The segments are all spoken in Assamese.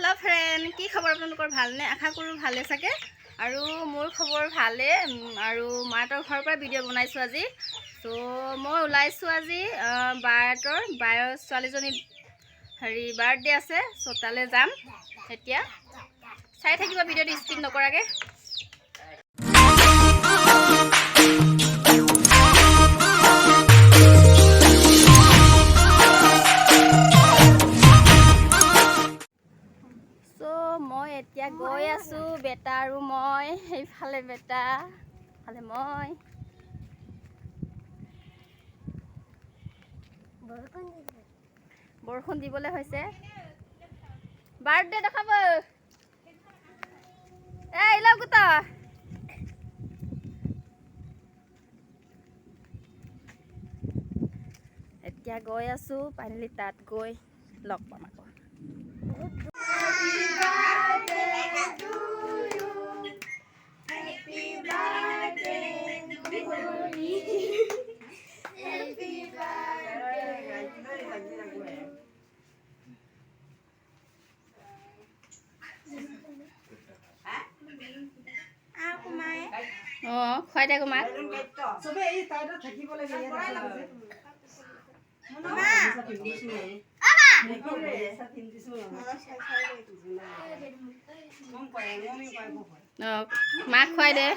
हेलो फ्रेंड की खबर आपलोकर भालने आशा करूँ भाले चागे और मोर खबर भाले और माहतर घर पर भिडिओ बनाइছোঁ আজি तो मैं ओलाइছোঁ আজি बाहतर बायर छोৱালীजনী हेरी बार्थडे आछे सो ताले जाम एतिया चाइ থাকিব भिडिओ स्किप नकराके मैं एतिया गई आसु बेटा और मैं हेइफाले बेटा फाले मैं बरखुन दिबले होइसे बार्थडे देखाब ए इलाव गुता एतिया गई आसु फाइनली तात गई लग पाम आको खुৱাই দে মাক সবে এই তাইটো থাকিব লাগে মাক খুৱাই দে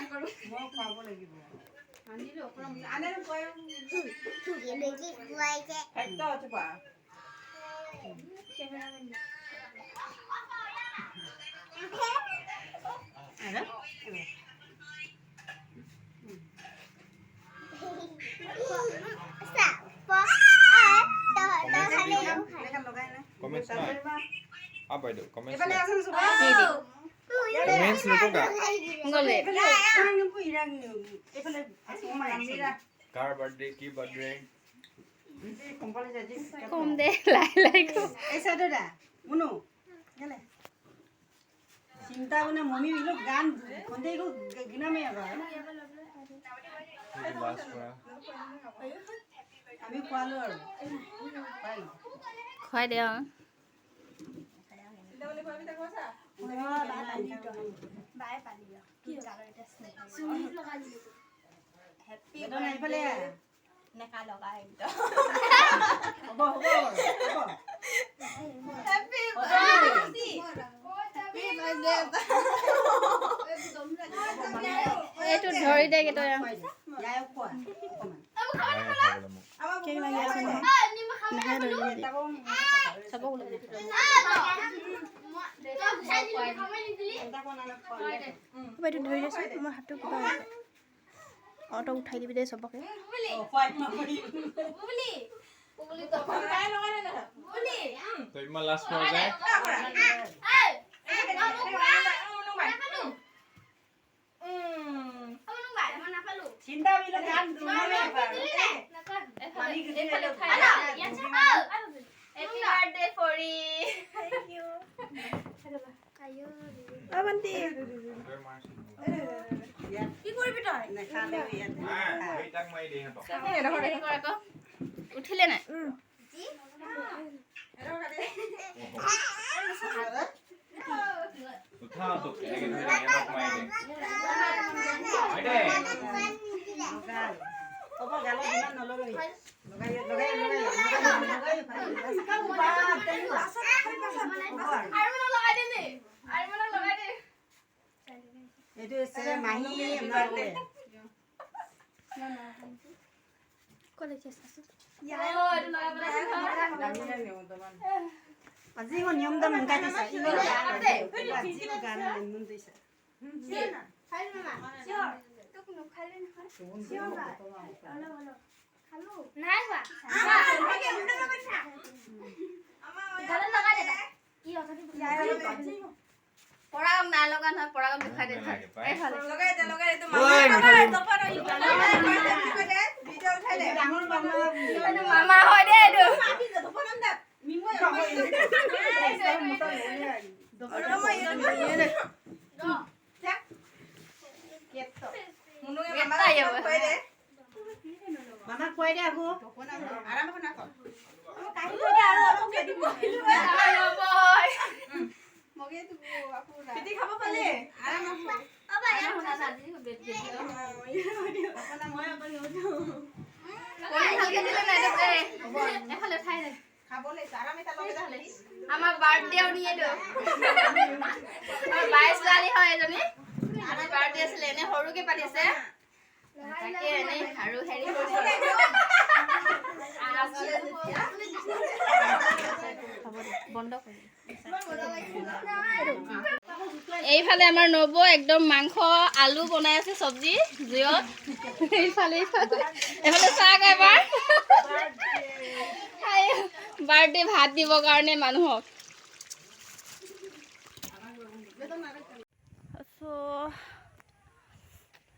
Comments na. Apa itu? Comments এফালে na. আসুন সবাই Comments nito ka. গলে এফালে আসুন মাইরা Car birthday, ki birthday. Company যাচ্ছি কম দে লাই লাই কো এই সাইডটা মুনু গেলে চিন্তা মানে মমি বিলো গান কোনতে গো গিনামে আগা Ito last kora. আমি কোয়ালো আর পাই খুৱাই দে এইটো ধৰি দে কে তই Kaya কেক লাগি আছে নহয় নাহে ধৰি দে চাব গলে বাইটো ধৰি দেছো মোৰ হাতটো কিবা অটো উঠাই দিবি দে সবকে So ima last mo jay. চিন্তা বিলো গান দুনামে আগা পানি গিয়ে Happy birthday Fori. Thank you. Abanti. কি করবি তুই না খালে ইয়াতে Wait ang may din to. উঠিলে না Utha to kaya gid yan ang may din. Ay de. ওপো গালো দিনা নলগাই লগাই কাউ বা তেনু আসা এটো এসে মাহি আমারে আজি গো নিয়ম দম গাই দিছে আজি গান নিয়ম দিছে পৰাগম নাই লগা নহয় পৰাগম দেখাই দে লগাই তো ডাঙৰ মামা হয় দে এইটো মামা কই দে আকো আরাম করে না কর কাহি কই দে আর অলপ কে দিব এফালে উঠাই দে খাবলৈ চাৰা মিঠা লগে যালে আমাৰ বাৰ্থডে নিয়ে দিওঁ বাই ছোৱালী হয় এজনী আজি বাৰ্থডে আছিলে এনে সৰুকে পাতিছে তাকে এনেই আৰু হেৰি বন্ধ কৰি এইফালে আমাৰ নব একদম মাংস আলু বনাই আছে চব্জি জুইত এইফালে এইফালে চাহ এবাৰ বাৰ্থডে ভাত দিবৰ কাৰণে মানুহক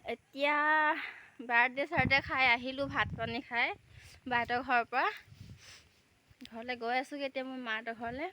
এতিয়া বাৰ্থডে খাই আহিলোঁ ভাত পানী খাই বাহঁতৰ ঘৰৰ পৰা ঘৰলৈ গৈ আছোঁগৈ এতিয়া মই মাহঁতৰ ঘৰলৈ